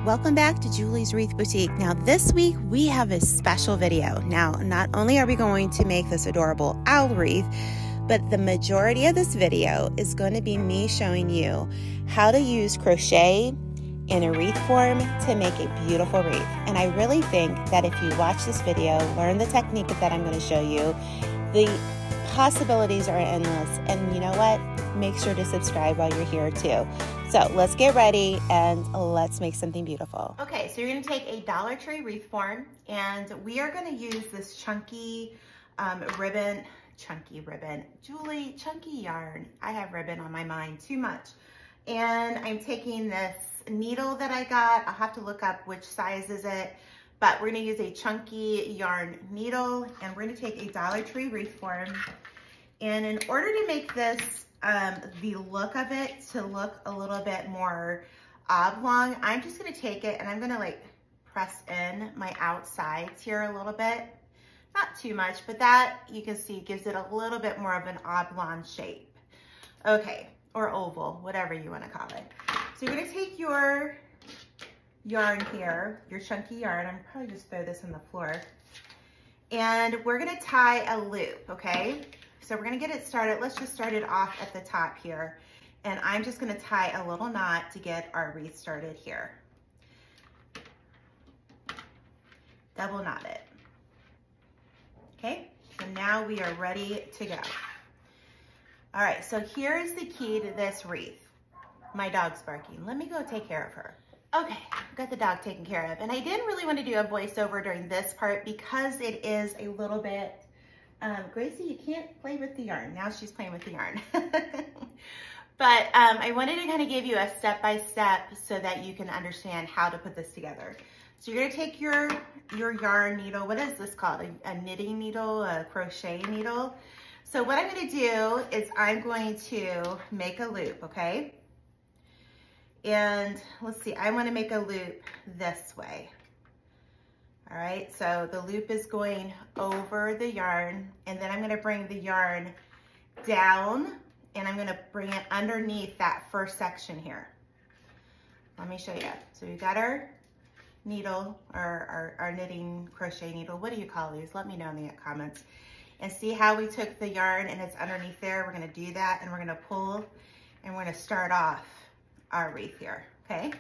Welcome back to Julie's Wreath Boutique. Now this week we have a special video. Now not only are we going to make this adorable owl wreath, but the majority of this video is going to be me showing you how to use crochet in a wreath form to make a beautiful wreath. And I really think that if you watch this video, learn the technique that I'm going to show you, the possibilities are endless. And you know what? Make sure to subscribe while you're here too. So let's get ready and let's make something beautiful. Okay, so you're going to take a Dollar Tree wreath form, and we are going to use this chunky ribbon. Julie, chunky yarn. I have ribbon on my mind too much. And I'm taking this needle that I got. I'll have to look up which size is it, but we're going to use a chunky yarn needle, and we're going to take a Dollar Tree wreath form. And in order to make this the look of it to look a little bit more oblong, I'm just going to take it and I'm going to like press in my outsides here a little bit. Not too much, but that you can see gives it a little bit more of an oblong shape. Okay, or oval, whatever you want to call it. So you're going to take your yarn here, your chunky yarn. I'm probably just throw this on the floor. And we're going to tie a loop, okay? So we're going to get it started. Let's just start it off at the top here. And I'm just going to tie a little knot to get our wreath started here. Double knot it. Okay, so now we are ready to go. All right, so here's the key to this wreath. My dog's barking. Let me go take care of her. Okay, got the dog taken care of. And I didn't really want to do a voiceover during this part because it is a little bit, Gracie, you can't play with the yarn. Now she's playing with the yarn. But I wanted to kind of give you a step-by-step so that you can understand how to put this together. So you're going to take your yarn needle. What is this called? A knitting needle, a crochet needle. So what I'm going to do is I'm going to make a loop, okay? And let's see, I want to make a loop this way. All right, so the loop is going over the yarn, and then I'm going to bring the yarn down, and I'm going to bring it underneath that first section here. Let me show you. So we got our needle, or our knitting crochet needle. What do you call these? Let me know in the comments. And see how we took the yarn and it's underneath there? We're going to do that, and we're going to pull, and we're going to start off our wreath here, okay?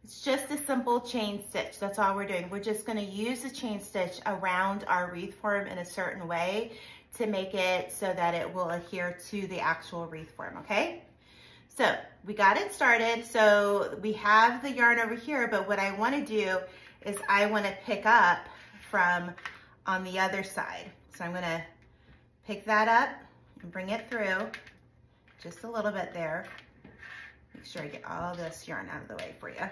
It's just a simple chain stitch. That's all we're doing. We're just going to use the chain stitch around our wreath form in a certain way to make it so that it will adhere to the actual wreath form, okay? So we got it started. So we have the yarn over here, but what I want to do is I want to pick up from on the other side. So I'm going to pick that up and bring it through just a little bit there. Make sure I get all this yarn out of the way for you.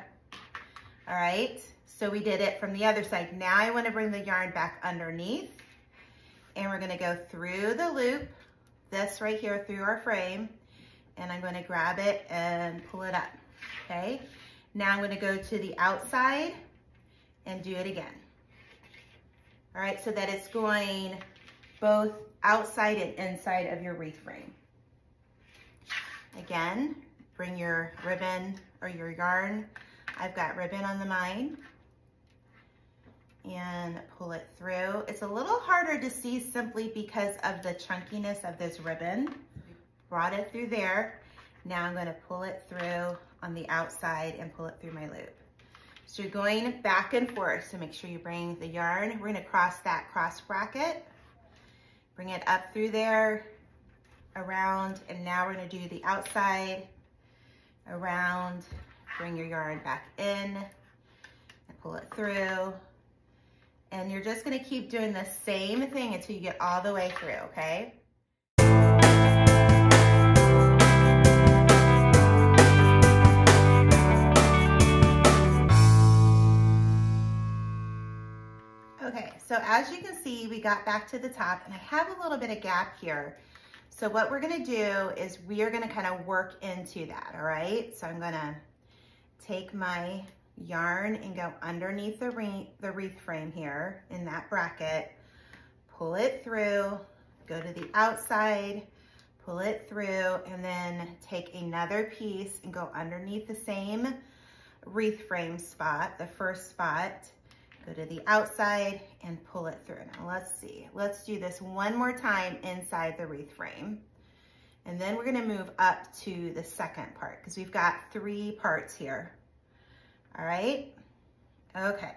All right, so we did it from the other side. Now I want to bring the yarn back underneath, and we're going to go through the loop, this right here through our frame, and I'm going to grab it and pull it up, okay? Now I'm going to go to the outside and do it again. All right, so that it's going both outside and inside of your wreath frame. Again, bring your ribbon or your yarn. I've got ribbon on the mine, and pull it through. It's a little harder to see simply because of the chunkiness of this ribbon. Brought it through there. Now I'm going to pull it through on the outside and pull it through my loop. So you're going back and forth, so make sure you bring the yarn. We're going to cross that cross bracket, bring it up through there, around, and now we're going to do the outside, around, bring your yarn back in, and pull it through. And you're just going to keep doing the same thing until you get all the way through, okay? Okay, so as you can see, we got back to the top, and I have a little bit of gap here. So what we're going to do is we are going to kind of work into that, all right? So I'm going to take my yarn and go underneath the wreath frame here in that bracket, pull it through, go to the outside, pull it through, and then take another piece and go underneath the same wreath frame spot, the first spot. Go to the outside and pull it through. Now let's see. Let's do this one more time inside the wreath frame. And then we're gonna move up to the second part because we've got 3 parts here. All right, okay.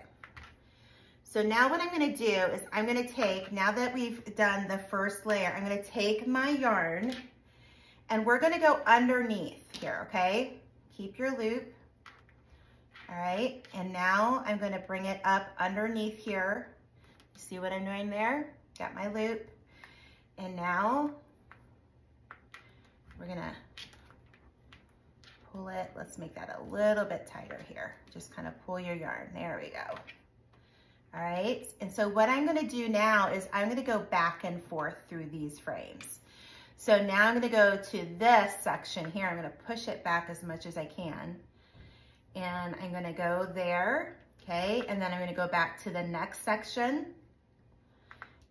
So now what I'm gonna do is I'm gonna take, now that we've done the first layer, I'm gonna take my yarn and we're gonna go underneath here, okay? Keep your loop. All right, and now I'm gonna bring it up underneath here. See what I'm doing there? Got my loop. And now we're gonna pull it. Let's make that a little bit tighter here. Just kind of pull your yarn. There we go. All right, and so what I'm gonna do now is I'm gonna go back and forth through these frames. So now I'm gonna go to this section here. I'm gonna push it back as much as I can. And I'm gonna go there, okay? And then I'm gonna go back to the next section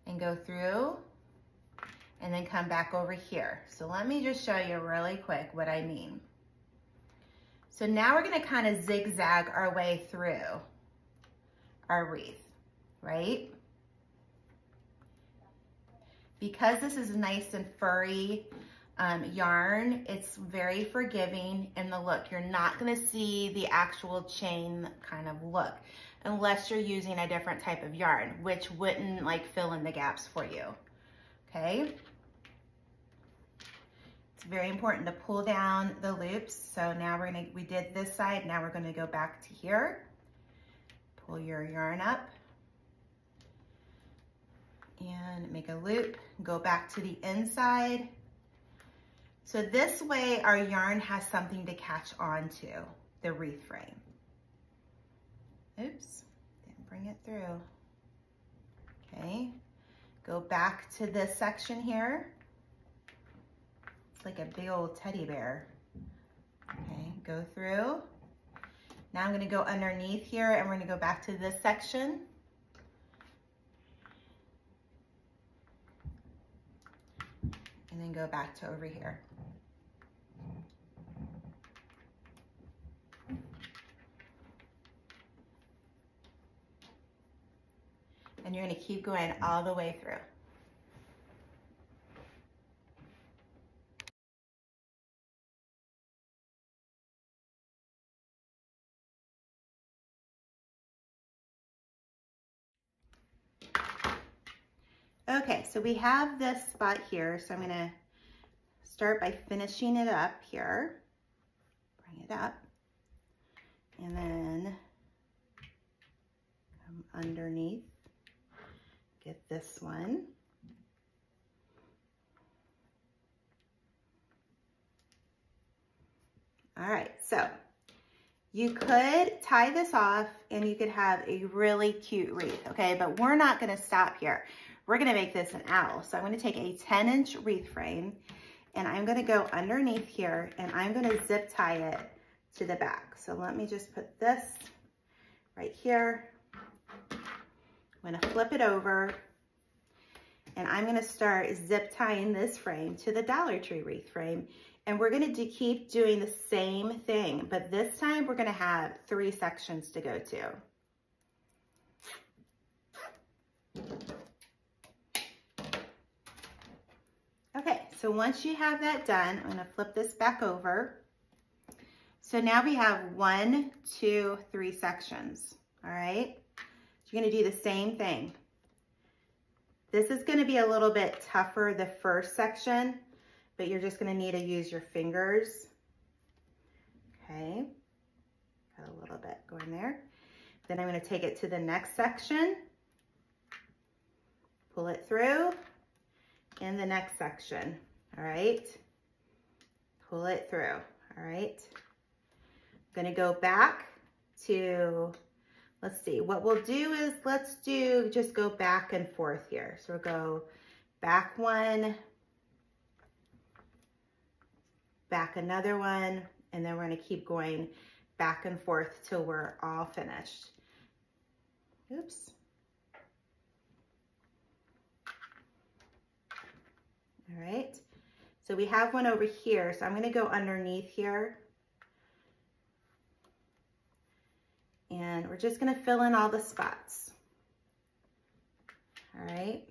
and go through and then come back over here. So let me just show you really quick what I mean. So now we're gonna kind of zigzag our way through our wreath, right? Because this is nice and furry yarn, it's very forgiving in the look. You're not gonna see the actual chain kind of look unless you're using a different type of yarn, which wouldn't like fill in the gaps for you, okay? It's very important to pull down the loops. So now we did this side, now we're gonna go back to here. Pull your yarn up and make a loop, go back to the inside. So this way our yarn has something to catch on to, the wreath frame. Oops, didn't bring it through. Okay, go back to this section here. It's like a big old teddy bear. Okay, go through. Now I'm gonna go underneath here and we're gonna go back to this section. And then go back to over here. And you're gonna keep going all the way through. Okay, so we have this spot here, so I'm gonna start by finishing it up here. Bring it up, and then come underneath, get this one. All right, so you could tie this off and you could have a really cute wreath, okay? But we're not gonna stop here. We're gonna make this an owl. So I'm gonna take a 10-inch wreath frame and I'm gonna go underneath here and I'm gonna zip tie it to the back. So let me just put this right here. I'm gonna flip it over and I'm gonna start zip tying this frame to the Dollar Tree wreath frame. And we're gonna keep doing the same thing, but this time we're gonna have 3 sections to go to. Okay, so once you have that done, I'm gonna flip this back over. So now we have 1, 2, 3 sections, all right? So you're gonna do the same thing. This is gonna be a little bit tougher, the first section, but you're just gonna need to use your fingers. Okay, got a little bit going there. Then I'm gonna take it to the next section, pull it through, in the next section, all right? Pull it through, all right? I'm gonna go back to, let's see, what we'll do is just go back and forth here. So we'll go back one, back another one, and then we're gonna keep going back and forth till we're all finished. Oops. All right, so we have one over here, so I'm gonna go underneath here. And we're just gonna fill in all the spots. All right.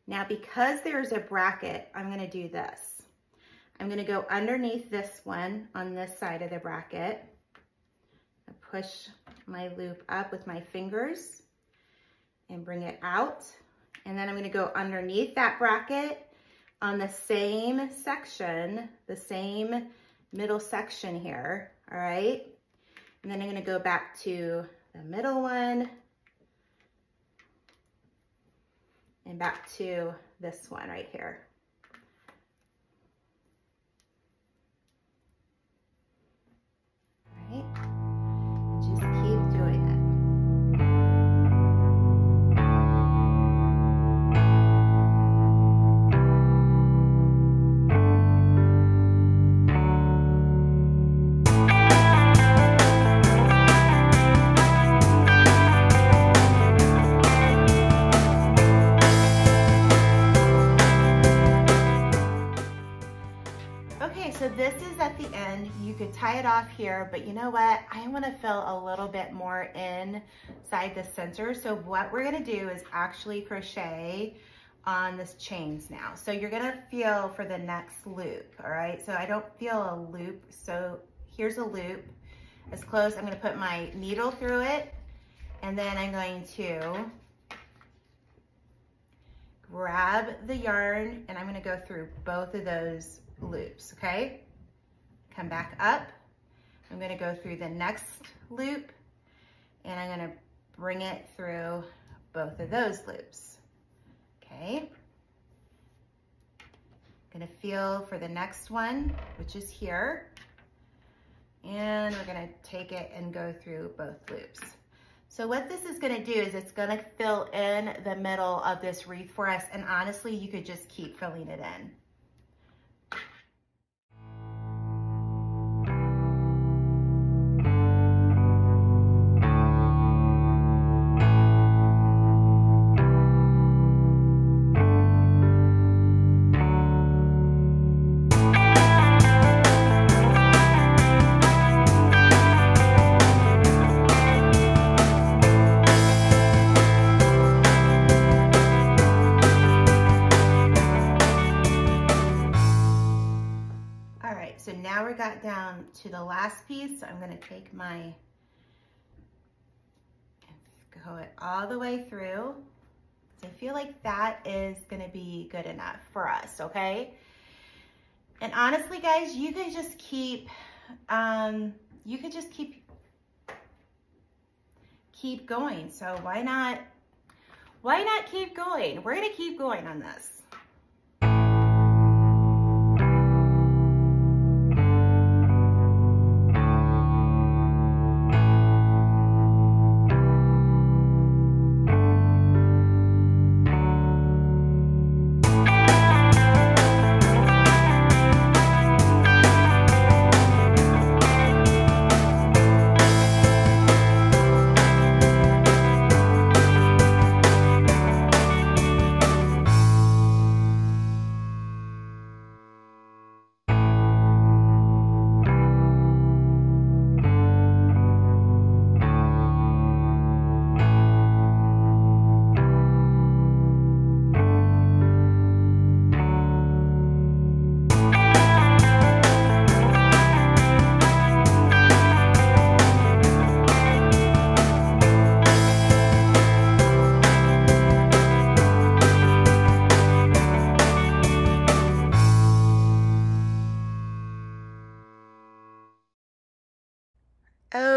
Now, because there's a bracket, I'm gonna do this. I'm gonna go underneath this one on this side of the bracket. I push my loop up with my fingers and bring it out. And then I'm gonna go underneath that bracket on the same section, the same middle section here, all right? And then I'm gonna go back to the middle one and back to this one right here. All right, just keep doing it. So this is at the end. You could tie it off here, but you know what? I want to fill a little bit more inside the center. So what we're going to do is actually crochet on this chains now. So you're going to feel for the next loop, all right? So I don't feel a loop. So here's a loop. As close, I'm going to put my needle through it, and then I'm going to grab the yarn, and I'm going to go through both of those loops, okay? Come back up. I'm going to go through the next loop, and I'm going to bring it through both of those loops, okay? I'm going to feel for the next one, which is here, and we're going to take it and go through both loops. So what this is going to do is it's going to fill in the middle of this wreath for us, and honestly, you could just keep filling it in. So now we got down to the last piece. So I'm going to take my, go it all the way through. So I feel like that is going to be good enough for us, okay? And honestly, guys, you could just keep, keep going. So why not keep going? We're going to keep going on this.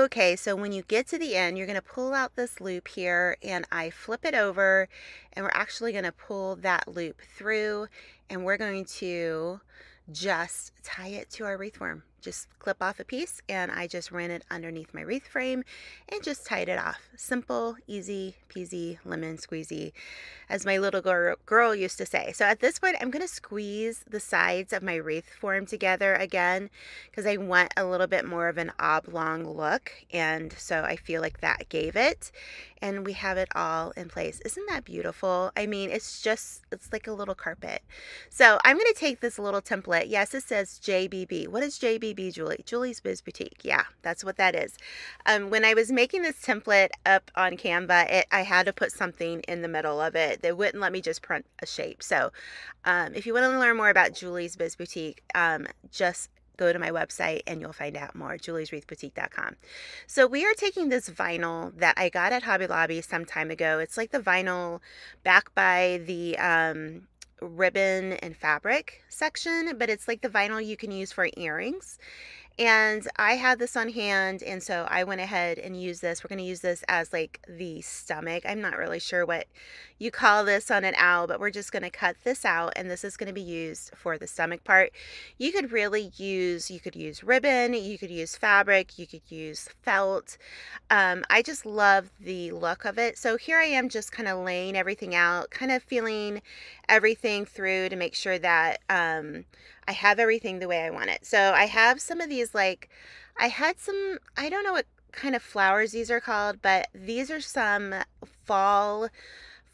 Okay, so when you get to the end, you're going to pull out this loop here, and I flip it over, and we're actually going to pull that loop through, and we're going to just tie it to our wreath form. Just clip off a piece, and I just ran it underneath my wreath frame and just tied it off. Simple, easy peasy, lemon squeezy, as my little girl used to say. So at this point, I'm going to squeeze the sides of my wreath form together again, because I want a little bit more of an oblong look, and so I feel like that gave it, and we have it all in place. Isn't that beautiful? I mean, it's like a little carpet. So I'm going to take this little template. Yes, it says JBB. What does JBB Be Julie. Julie's Biz Boutique. Yeah, that's what that is. When I was making this template up on Canva, I had to put something in the middle of it. They wouldn't let me just print a shape. So if you want to learn more about Julie's Biz Boutique, just go to my website and you'll find out more, julieswreathboutique.com. So we are taking this vinyl that I got at Hobby Lobby some time ago. It's like the vinyl back by the ribbon and fabric section, but it's like the vinyl you can use for earrings. And I had this on hand, and so I went ahead and used this. We're going to use this as like the stomach. I'm not really sure what you call this on an owl, but we're just going to cut this out, and this is going to be used for the stomach part. You could use ribbon, you could use fabric, you could use felt. I just love the look of it. So here I am just kind of laying everything out, kind of feeling everything through to make sure that I have everything the way I want it. So I have some of these, like, I don't know what kind of flowers these are called, but these are some fall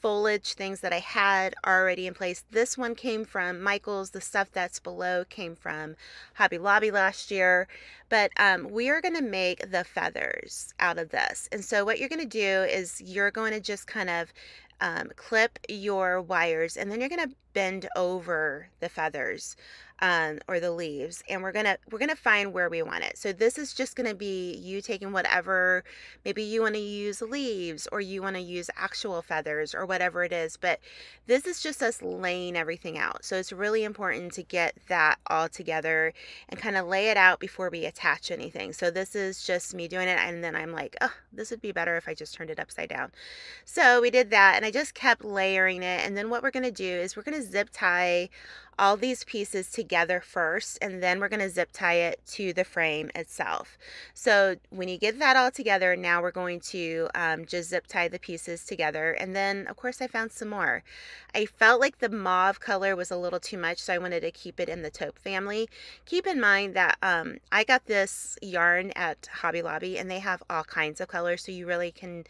foliage things that I had already in place. This one came from Michael's. The stuff that's below came from Hobby Lobby last year. But we are going to make the feathers out of this. And so what you're going to do is you're going to just kind of clip your wires, and then you're going to bend over the feathers or the leaves, and we're gonna find where we want it. So this is just gonna be you taking whatever, maybe you want to use leaves or you want to use actual feathers or whatever it is, but this is just us laying everything out. So it's really important to get that all together and kind of lay it out before we attach anything. So this is just me doing it, and then I'm like, oh, this would be better if I just turned it upside down. So we did that, and I just kept layering it. And then what we're gonna do is we're gonna zip tie all these pieces together first, and then we're going to zip tie it to the frame itself. So when you get that all together, now we're going to just zip tie the pieces together. And then of course I found some more. I felt like the mauve color was a little too much, so I wanted to keep it in the taupe family. Keep in mind that I got this yarn at Hobby Lobby, and they have all kinds of colors, so you really can,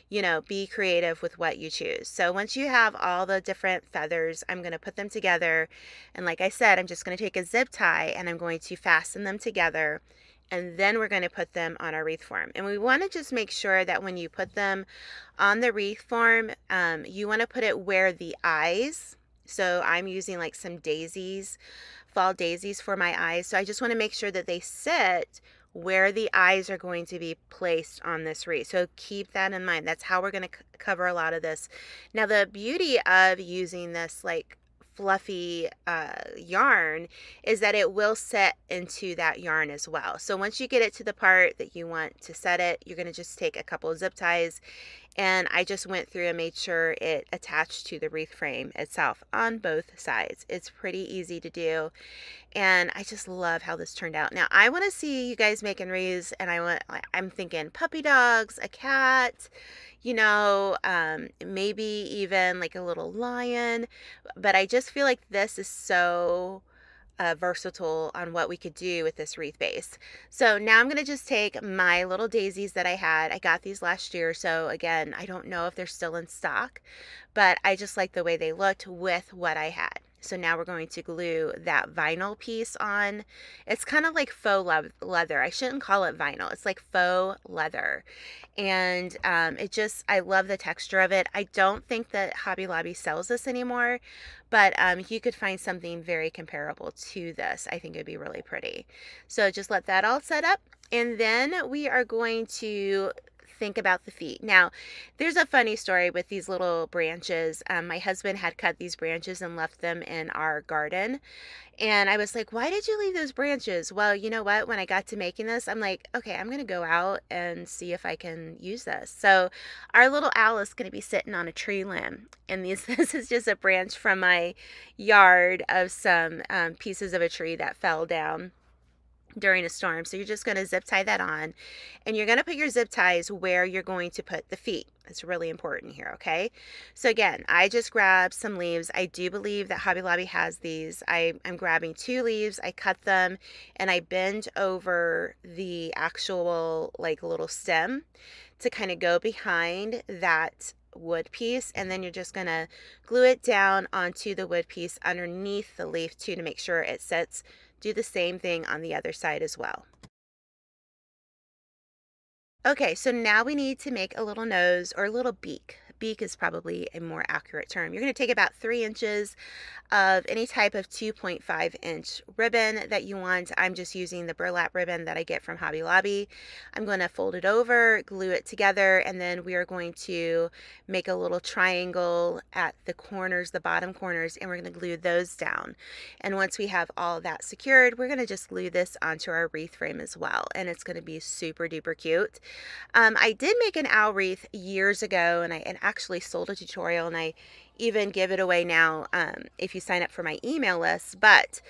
you know, be creative with what you choose. So once you have all the different feathers, I'm going to put them together. And like I said, I'm just going to take a zip tie and I'm going to fasten them together. And then we're going to put them on our wreath form. And we want to just make sure that when you put them on the wreath form, you want to put it where the eyes. So I'm using like some daisies, fall daisies for my eyes. So I just want to make sure that they sit where the eyes are going to be placed on this wreath. So keep that in mind. That's how we're going to cover a lot of this. Now the beauty of using this like fluffy yarn is that it will set into that yarn as well. So once you get it to the part that you want to set it, you're going to just take a couple of zip ties, and I just went through and made sure it attached to the wreath frame itself on both sides. It's pretty easy to do, and I just love how this turned out. Now I want to see you guys making wreaths, and I'm thinking puppy dogs, a cat, you know, maybe even like a little lion, but I just feel like this is so versatile on what we could do with this wreath base. So now I'm going to just take my little daisies that I had. I got these last year, so again, I don't know if they're still in stock, but I just like the way they looked with what I had. So now we're going to glue that vinyl piece on. It's kind of like faux leather. I shouldn't call it vinyl. It's like faux leather. And I love the texture of it. I don't think that Hobby Lobby sells this anymore, but you could find something very comparable to this. I think it would be really pretty. So just let that all set up, and then we are going to think about the feet. Now, there's a funny story with these little branches. My husband had cut these branches and left them in our garden. And I was like, why did you leave those branches? Well, you know what? When I got to making this, I'm like, okay, I'm going to go out and see if I can use this. So our little owl is going to be sitting on a tree limb. And this is just a branch from my yard of some pieces of a tree that fell down during a storm. So you're just going to zip tie that on, and you're going to put your zip ties where you're going to put the feet. It's really important here, okay? So again, I just grabbed some leaves. I do believe that Hobby Lobby has these. I'm grabbing 2 leaves, I cut them, and I bend over the actual like little stem to kind of go behind that wood piece, and then you're just going to glue it down onto the wood piece underneath the leaf too, to make sure it sits do the same thing on the other side as well. Okay, so now we need to make a little nose or a little beak. Beak is probably a more accurate term. You're going to take about 3 inches of any type of 2.5-inch ribbon that you want. I'm just using the burlap ribbon that I get from Hobby Lobby. I'm going to fold it over, glue it together, and then we are going to make a little triangle at the corners, the bottom corners, and we're going to glue those down. And once we have all of that secured, we're going to just glue this onto our wreath frame as well, and it's going to be super duper cute. I did make an owl wreath years ago, and I actually sold a tutorial, and I even give it away now if you sign up for my email list. But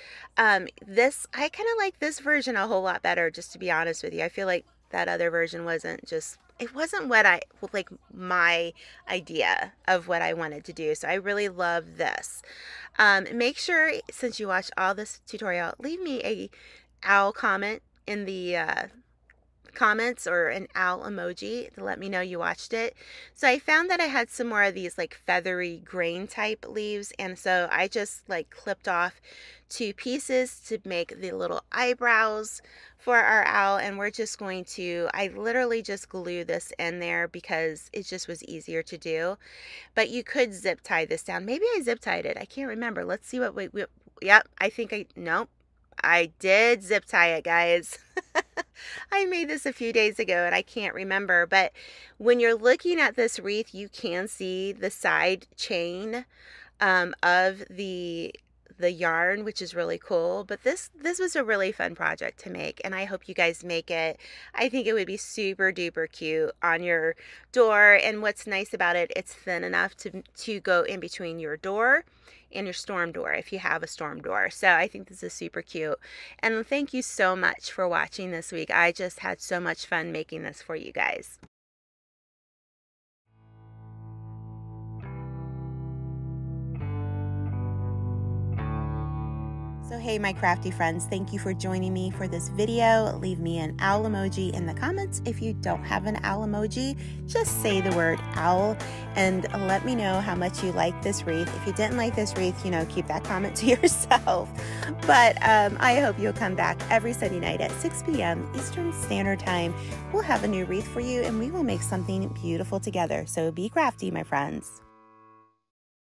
this, I kind of like this version a whole lot better, just to be honest with you. I feel like that other version wasn't what I, like, my idea of what I wanted to do. So I really love this. Make sure, since you watch all this tutorial, leave me a owl comment in the comments, or an owl emoji to let me know you watched it. So I found that I had some more of these like feathery grain type leaves, and so I just like clipped off 2 pieces to make the little eyebrows for our owl, and we're just going to, I literally just glue this in there because it just was easier to do. But you could zip tie this down. Maybe I zip tied it, I can't remember. Let's see what yep, I think nope, I did zip tie it, guys. I made this a few days ago and I can't remember, but when you're looking at this wreath, you can see the side chain of the yarn, which is really cool. But this was a really fun project to make, and I hope you guys make it. I think it would be super duper cute on your door, and what's nice about it, it's thin enough to go in between your door and your storm door if you have a storm door. So I think this is super cute, and thank you so much for watching this week. I just had so much fun making this for you guys. So hey, my crafty friends, thank you for joining me for this video. Leave me an owl emoji in the comments. If you don't have an owl emoji, just say the word owl and let me know how much you like this wreath. If you didn't like this wreath, you know, keep that comment to yourself. But I hope you'll come back every Sunday night at 6 p.m. Eastern Standard Time. We'll have a new wreath for you, and we will make something beautiful together. So be crafty, my friends.